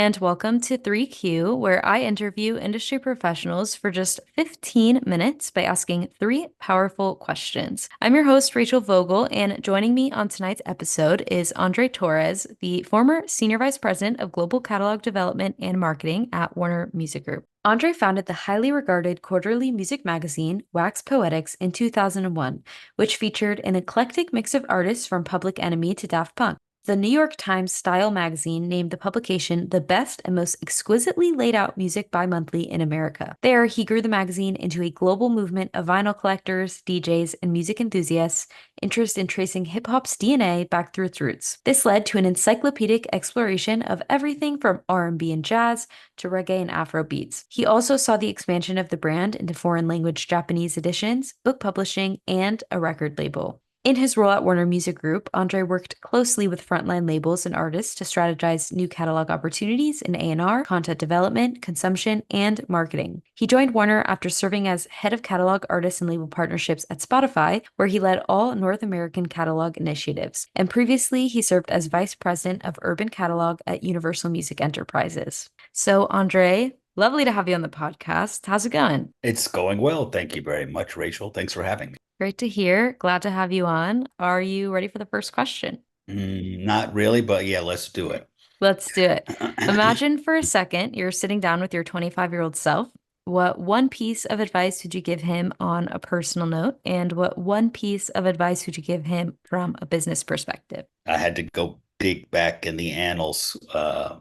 and welcome to 3Q, where I interview industry professionals for just 15 minutes by asking three powerful questions. I'm your host, Rachel Vogel, and joining me on tonight's episode is Andre Torres, the former Senior Vice President of Global Catalog Development and Marketing at Warner Music Group. Andre founded the highly regarded quarterly music magazine, Wax Poetics, in 2001, which featured an eclectic mix of artists from Public Enemy to Daft Punk. The New York Times Style magazine named the publication the best and most exquisitely laid out music bi-monthly in America. There, he grew the magazine into a global movement of vinyl collectors, DJs, and music enthusiasts interested in tracing hip-hop's DNA back through its roots. This led to an encyclopedic exploration of everything from R&B and jazz to reggae and Afro beats. He also saw the expansion of the brand into foreign language Japanese editions, book publishing, and a record label. In his role at Warner Music Group, Andre worked closely with frontline labels and artists to strategize new catalog opportunities in A&R, content development, consumption, and marketing. He joined Warner after serving as head of catalog artists and label partnerships at Spotify, where he led all North American catalog initiatives. And previously, he served as vice president of urban catalog at Universal Music Enterprises. So, Andre, lovely to have you on the podcast. How's it going? It's going well. Thank you very much, Rachel. Thanks for having me. Great to hear. Glad to have you on. Are you ready for the first question? Not really, but yeah, let's do it. Let's do it. Imagine for a second you're sitting down with your 25-year-old self. What one piece of advice would you give him on a personal note? And what one piece of advice would you give him from a business perspective? I had to go dig back in the annals.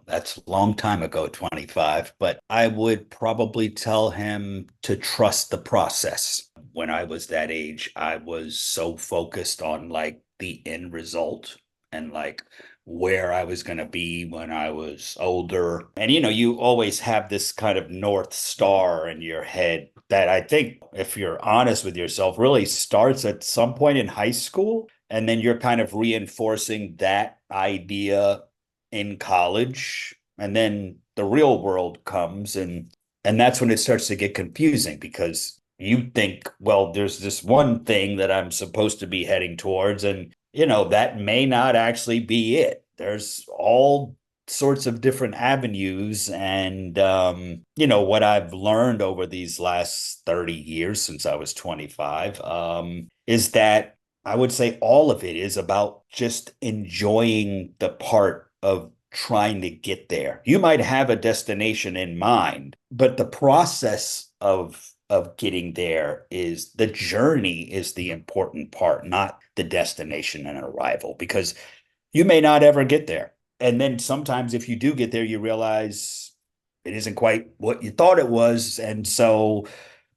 That's a long time ago, 25, but I would probably tell him to trust the process. When I was that age, I was so focused on like the end result and like where I was going to be when I was older. And, you always have this kind of North Star in your head that I think, if you're honest with yourself, really starts at some point in high school. And then you're kind of reinforcing that idea in college. And then the real world comes and that's when it starts to get confusing because you think, well, there's this one thing that I'm supposed to be heading towards. And, that may not actually be it. There's all sorts of different avenues. And, what I've learned over these last 30 years since I was 25 is that I would say all of it is about just enjoying the part of trying to get there. You might have a destination in mind, but the process of getting there is the journey is the important part, not the destination and arrival, because you may not ever get there. And then sometimes if you do get there, you realize it isn't quite what you thought it was. And so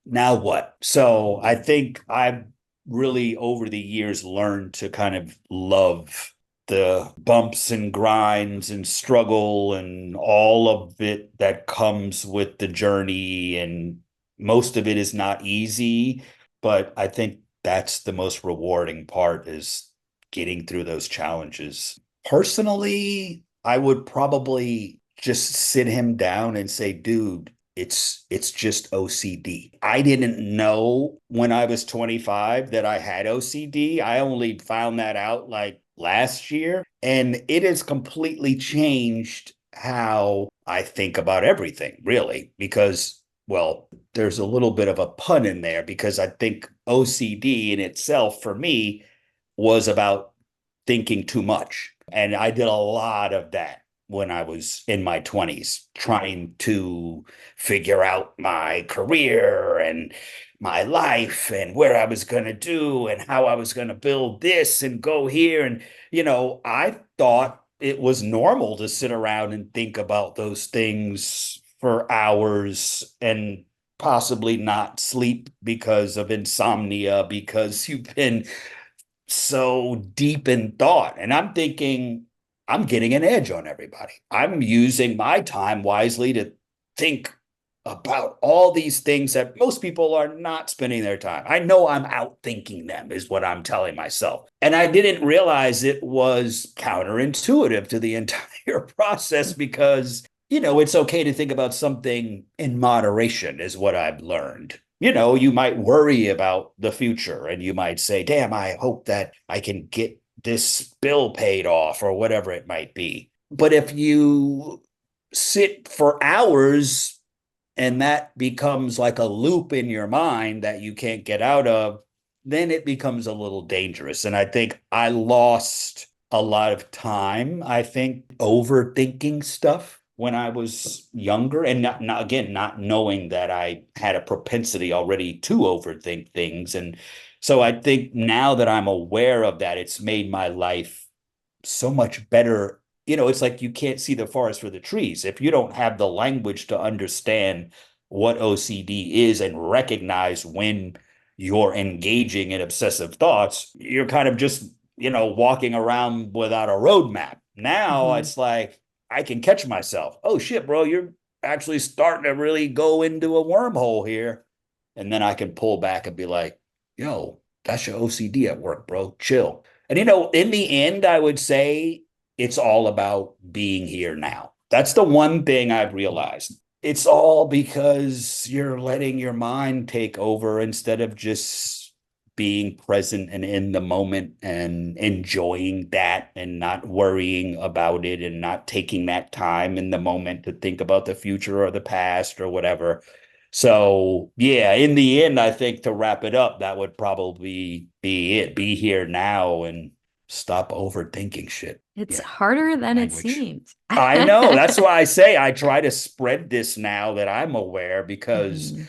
now what? So I think I've really over the years learned to kind of love the bumps and grinds and struggle and all of it that comes with the journey. And most of it is not easy, but I think that's the most rewarding part is getting through those challenges. Personally, I would probably just sit him down and say, dude, it's just OCD. I didn't know when I was 25 that I had OCD. I only found that out like last year, and it has completely changed how I think about everything, really, because, well, there's a little bit of a pun in there because I think OCD in itself for me was about thinking too much. And I did a lot of that when I was in my 20s, trying to figure out my career and my life and where I was going to do and how I was going to build this and go here. And, I thought it was normal to sit around and think about those things for hours and possibly not sleep because of insomnia, because you've been so deep in thought. And I'm thinking, I'm getting an edge on everybody. I'm using my time wisely to think about all these things that most people are not spending their time. I know I'm outthinking them, is what I'm telling myself. And I didn't realize it was counterintuitive to the entire process because, it's okay to think about something in moderation, is what I've learned. You might worry about the future and you might say, damn, I hope that I can get this bill paid off or whatever it might be. But if you sit for hours and that becomes like a loop in your mind that you can't get out of, then it becomes a little dangerous. And I think I lost a lot of time, I think, overthinking stuff when I was younger, and again, not knowing that I had a propensity already to overthink things. And so I think now that I'm aware of that, it's made my life so much better. It's like you can't see the forest for the trees. If you don't have the language to understand what OCD is and recognize when you're engaging in obsessive thoughts, you're kind of just, walking around without a roadmap. Now Hmm. it's like I can catch myself. Oh shit, bro, you're actually starting to really go into a wormhole here. And then I can pull back and be like, yo, that's your OCD at work, bro. Chill. And in the end, I would say it's all about being here now. That's the one thing I've realized. It's all because you're letting your mind take over instead of just being present and in the moment and enjoying that and not worrying about it and not taking that time in the moment to think about the future or the past or whatever. So, yeah, in the end, I think to wrap it up, that would probably be it. Be here now and stop overthinking shit. It's Yeah, harder than it language. seems. I know. That's why I say I try to spread this now that I'm aware because Mhm.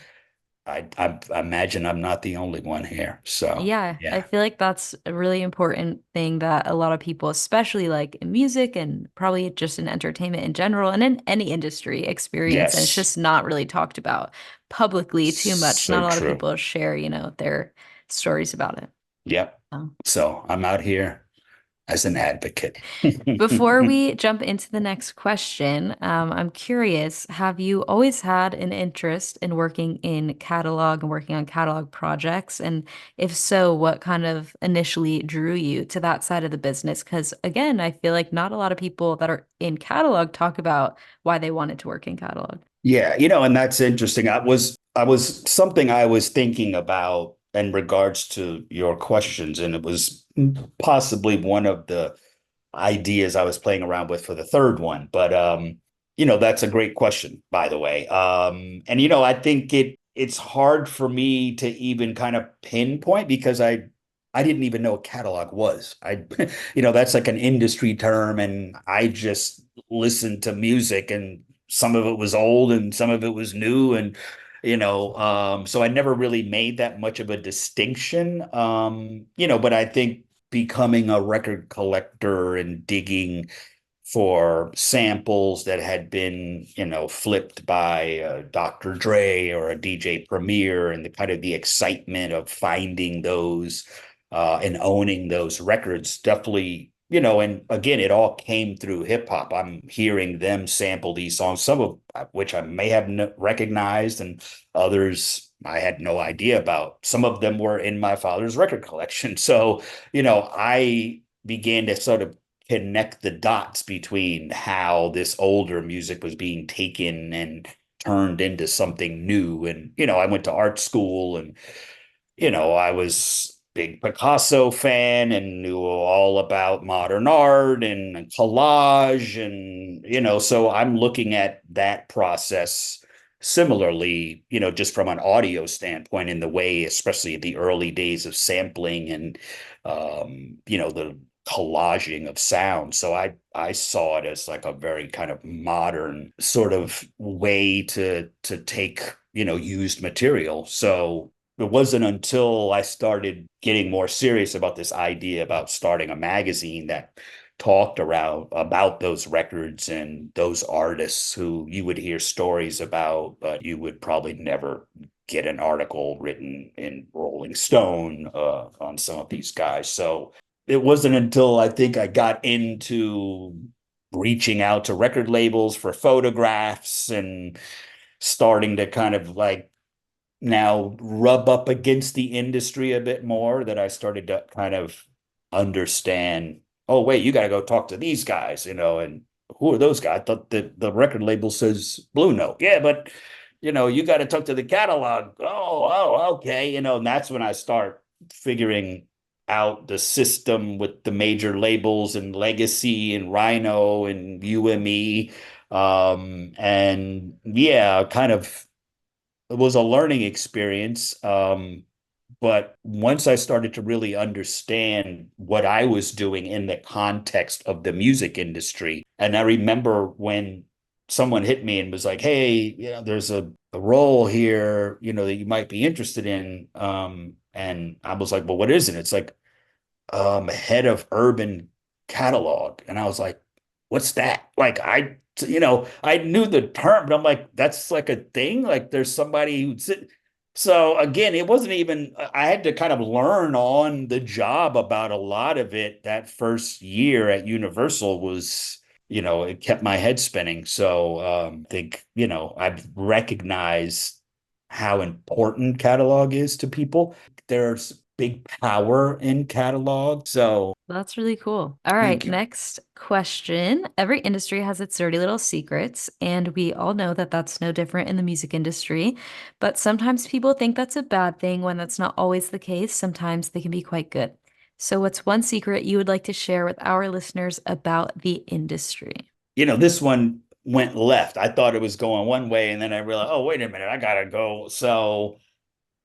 I imagine I'm not the only one here. So, Yeah, I yeah. feel like that's a really important thing that a lot of people, especially like in music and probably just in entertainment in general and in any industry, experience. And it's Yes. just not really talked about publicly too much. Not So a lot of true. people share, their stories about it. Yep. So. So I'm out here as an advocate. Before we jump into the next question, I'm curious, have you always had an interest in working in catalog and working on catalog projects? And if so, what kind of initially drew you to that side of the business? Because again, I feel like not a lot of people that are in catalog talk about why they wanted to work in catalog. Yeah, and that's interesting. I was something I was thinking about in regards to your questions, and it was possibly one of the ideas I was playing around with for the third one. But that's a great question, by the way. And I think it's hard for me to even kind of pinpoint because I didn't even know what catalog was. That's like an industry term, and I just listened to music, and some of it was old and some of it was new, and so I never really made that much of a distinction. But I think becoming a record collector and digging for samples that had been, flipped by Dr. Dre or a DJ Premier, and the kind of the excitement of finding those and owning those records definitely, and again, it all came through hip hop. I'm hearing them sample these songs, some of which I may have recognized, and others I had no idea about. Some of them were in my father's record collection. So, I began to sort of connect the dots between how this older music was being taken and turned into something new. And, I went to art school, and, I was big Picasso fan and knew all about modern art and collage. And, so I'm looking at that process similarly, just from an audio standpoint, in the way, especially the early days of sampling and, the collaging of sound. So I saw it as like a very kind of modern sort of way to take, used material. So it wasn't until I started getting more serious about this idea about starting a magazine that talked around about those records and those artists who you would hear stories about, but you would probably never get an article written in Rolling Stone on some of these guys. So it wasn't until I think I got into reaching out to record labels for photographs and starting to kind of like now rub up against the industry a bit more that I started to kind of understand, oh, wait, you got to go talk to these guys, and who are those guys? I thought the record label says Blue Note. Yeah, but, you got to talk to the catalog. Oh, okay. And that's when I start figuring out the system with the major labels and Legacy and Rhino and UME. And yeah, kind of it was a learning experience. But once I started to really understand what I was doing in the context of the music industry, and I remember when someone hit me and was like, "Hey, there's a role here, that you might be interested in." And I was like, "Well, what is it?" It's like, head of urban catalog. And I was like, what's that? Like, I knew the term, but I'm like, that's like a thing. Like there's somebody who'd sit. So again, it wasn't even, I had to kind of learn on the job about a lot of it. That first year at Universal was, it kept my head spinning. So I think, I've recognized how important catalog is to people. There's big power in catalog. So That's really cool. All right, thank you. next question. Every industry has its dirty little secrets, and we all know that that's no different in the music industry. But sometimes people think that's a bad thing when that's not always the case. Sometimes they can be quite good. So, what's one secret you would like to share with our listeners about the industry? This one went left. I thought it was going one way, and then I realized, oh, wait a minute, I gotta go. So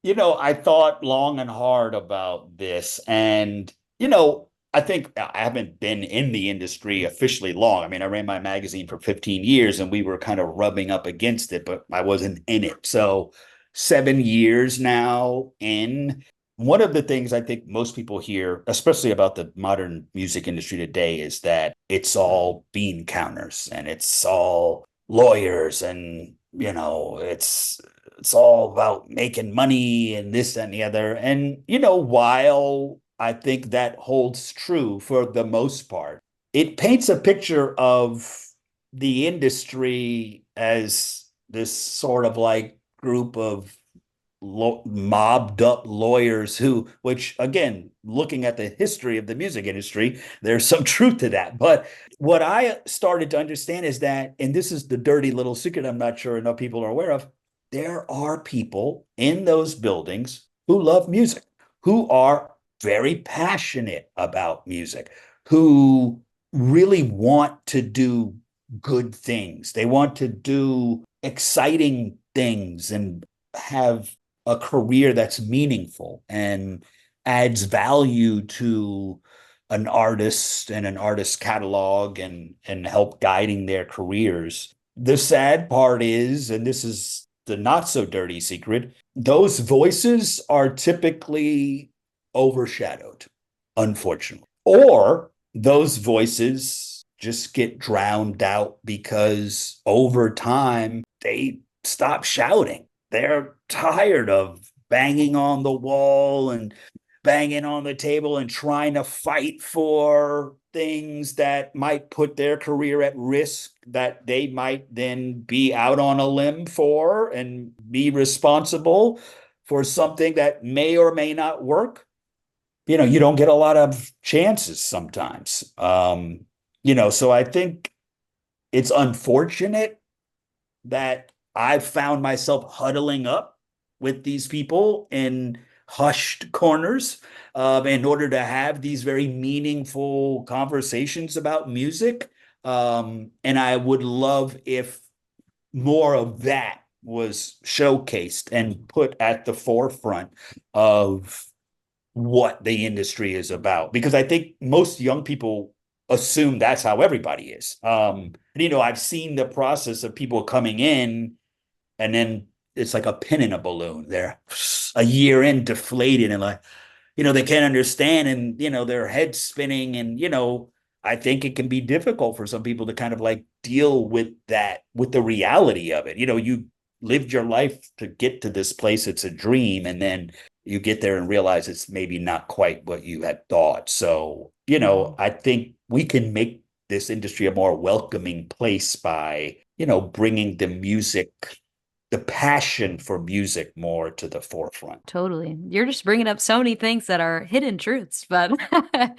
I thought long and hard about this. And, I think I haven't been in the industry officially long. I mean, I ran my magazine for 15 years and we were kind of rubbing up against it, but I wasn't in it. So 7 years now in. One of the things I think most people hear, especially about the modern music industry today, is that it's all bean counters and it's all lawyers and, it's all about making money and this and the other. And, while I think that holds true for the most part, it paints a picture of the industry as this sort of like group of mobbed up lawyers which again, looking at the history of the music industry, there's some truth to that. But what I started to understand is that, and this is the dirty little secret I'm not sure enough people are aware of, there are people in those buildings who love music, who are very passionate about music, who really want to do good things. They want to do exciting things and have a career that's meaningful and adds value to an artist and an artist catalog and help guiding their careers. The sad part is, and this is the not so dirty secret, those voices are typically overshadowed, unfortunately. Or those voices just get drowned out because over time they stop shouting. They're tired of banging on the wall and banging on the table and trying to fight for things that might put their career at risk, that they might then be out on a limb for and be responsible for something that may or may not work. You don't get a lot of chances sometimes. So I think it's unfortunate that I've found myself huddling up with these people in hushed corners in order to have these very meaningful conversations about music. And I would love if more of that was showcased and put at the forefront of what the industry is about, because I think most young people assume that's how everybody is. And, I've seen the process of people coming in and then it's like a pin in a balloon. They're a year in deflated and like, they can't understand and, their head's spinning and, I think it can be difficult for some people to kind of like deal with that, with the reality of it. You lived your life to get to this place. It's a dream. And then you get there and realize it's maybe not quite what you had thought. So, Mhm. I think we can make this industry a more welcoming place by, bringing the passion for music more to the forefront. Totally. You're just bringing up so many things that are hidden truths, but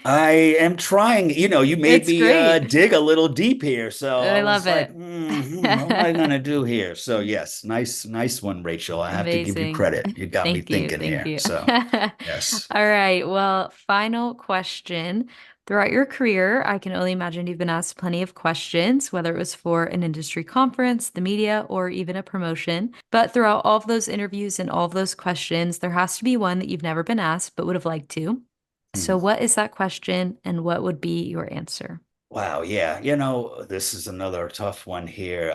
I am trying, you made it's me great. dig a little deep here. So I I was love like, it. what am I going to do here? So yes, nice one, Rachel. I have to give you Amazing. credit. You got me Thank you. thinking Thank here. you. So yes. All right. Well, final question. Throughout your career, I can only imagine you've been asked plenty of questions, whether it was for an industry conference, the media, or even a promotion. But throughout all of those interviews and all of those questions, there has to be one that you've never been asked but would have liked to. So, Hmm. what is that question and what would be your answer? Wow, yeah. This is another tough one here.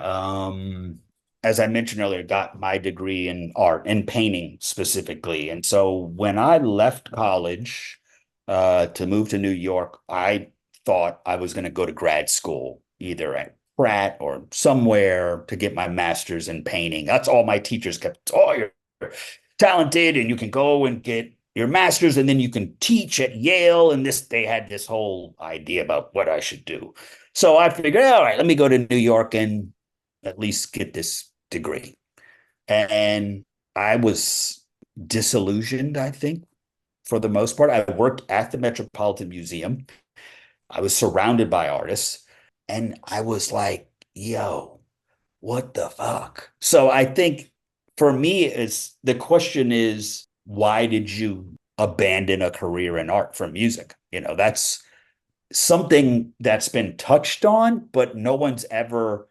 As I mentioned earlier, got my degree in art and painting specifically. And so when I left college to move to New York, I thought I was going to go to grad school, either at Pratt or somewhere to get my master's in painting. That's all my teachers kept. Oh, you're talented and you can go and get your master's and then you can teach at Yale. And they had this whole idea about what I should do. So I figured, all right, let me go to New York and at least get this degree. And I was disillusioned, I think, for the most part. I worked at the Metropolitan Museum. I was surrounded by artists. And I was like, yo, what the fuck? So I think for me, it's the question is, why did you abandon a career in art for music? That's something that's been touched on, but no one's ever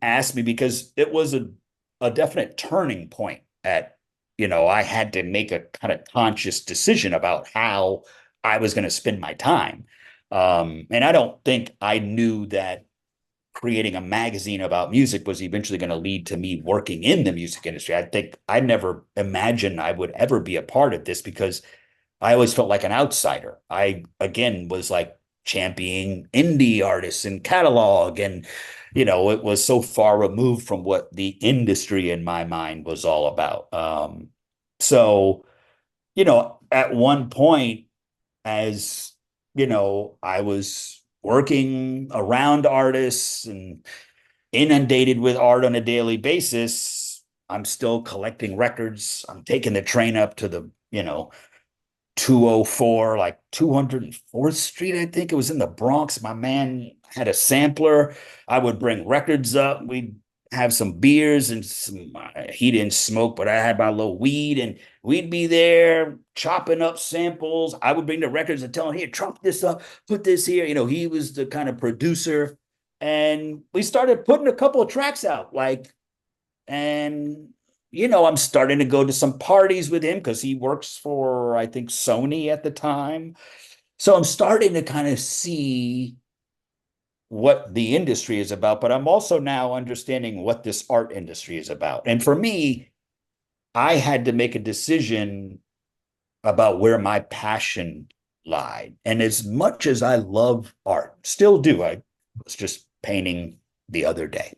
asked me because it was a definite turning point I had to make a kind of conscious decision about how I was going to spend my time. And I don't think I knew that creating a magazine about music was eventually going to lead to me working in the music industry. I think I never imagined I would ever be a part of this because I always felt like an outsider. I, again, was like championing indie artists and catalog. And, it was so far removed from what the industry in my mind was all about. So, at one point, as I was working around artists and inundated with art on a daily basis. I'm still collecting records. I'm taking the train up to the, 204, like 204th Street, I think it was in the Bronx. My man had a sampler. I would bring records up. We'd have some beers and some, he didn't smoke, but I had my little weed and we'd be there chopping up samples. I would bring the records and tell him, here, chop this up, put this here. He was the kind of producer. And we started putting a couple of tracks out, and I'm starting to go to some parties with him because he works for, I think, Sony at the time. So I'm starting to kind of see what the industry is about, but I'm also now understanding what this art industry is about. And for me, I had to make a decision about where my passion lied. And as much as I love art, still do, I was just painting the other day.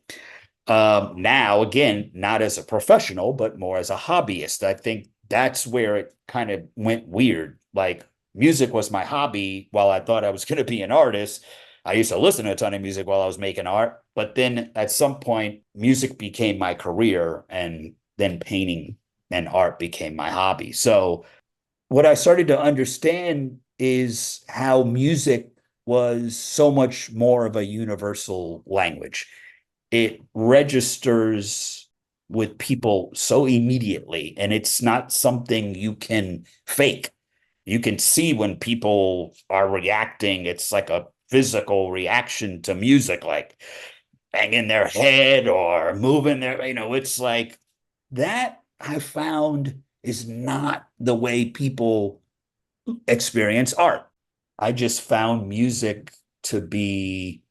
Now, again, not as a professional, but more as a hobbyist. I think that's where it kind of went weird. Like music was my hobby while I thought I was going to be an artist. I used to listen to a ton of music while I was making art, but then at some point, music became my career, and then painting and art became my hobby. So, what I started to understand is how music was so much more of a universal language. It registers with people so immediately, and it's not something you can fake. You can see when people are reacting. It's like a physical reaction to music, like banging their head or moving it's like that I found is not the way people experience art. I just found music to be,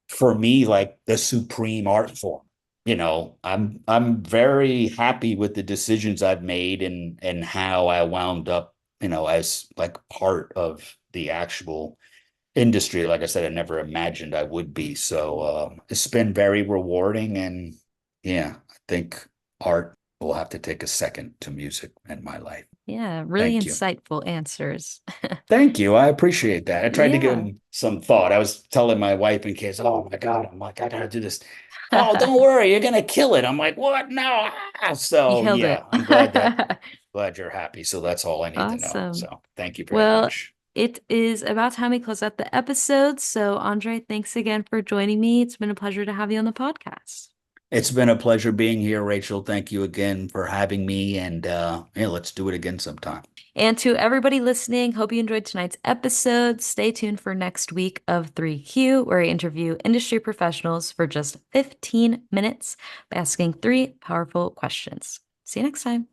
for me, like the supreme art form. I'm very happy with the decisions I've made and how I wound up, as like part of the actual industry. Like I said, I never imagined I would be. So it's been very rewarding. And yeah, I think art will have to take a second to music in my life. Yeah, really Thank you. insightful answers. Thank you. I appreciate that. I tried to give Yeah. him some thought. I was telling my wife in case, oh my God, I'm like, I gotta do this. Oh, don't worry, you're gonna kill it. I'm like, what? No. You So killed it. yeah, I'm glad you're happy. So that's all I need to know. Awesome. So thank you very Well, much. it is about time we close out the episode. So, Andre, thanks again for joining me. It's been a pleasure to have you on the podcast. It's been a pleasure being here, Rachel. Thank you again for having me. And yeah, let's do it again sometime. And to everybody listening, hope you enjoyed tonight's episode. Stay tuned for next week of 3Q, where I interview industry professionals for just 15 minutes by asking three powerful questions. See you next time.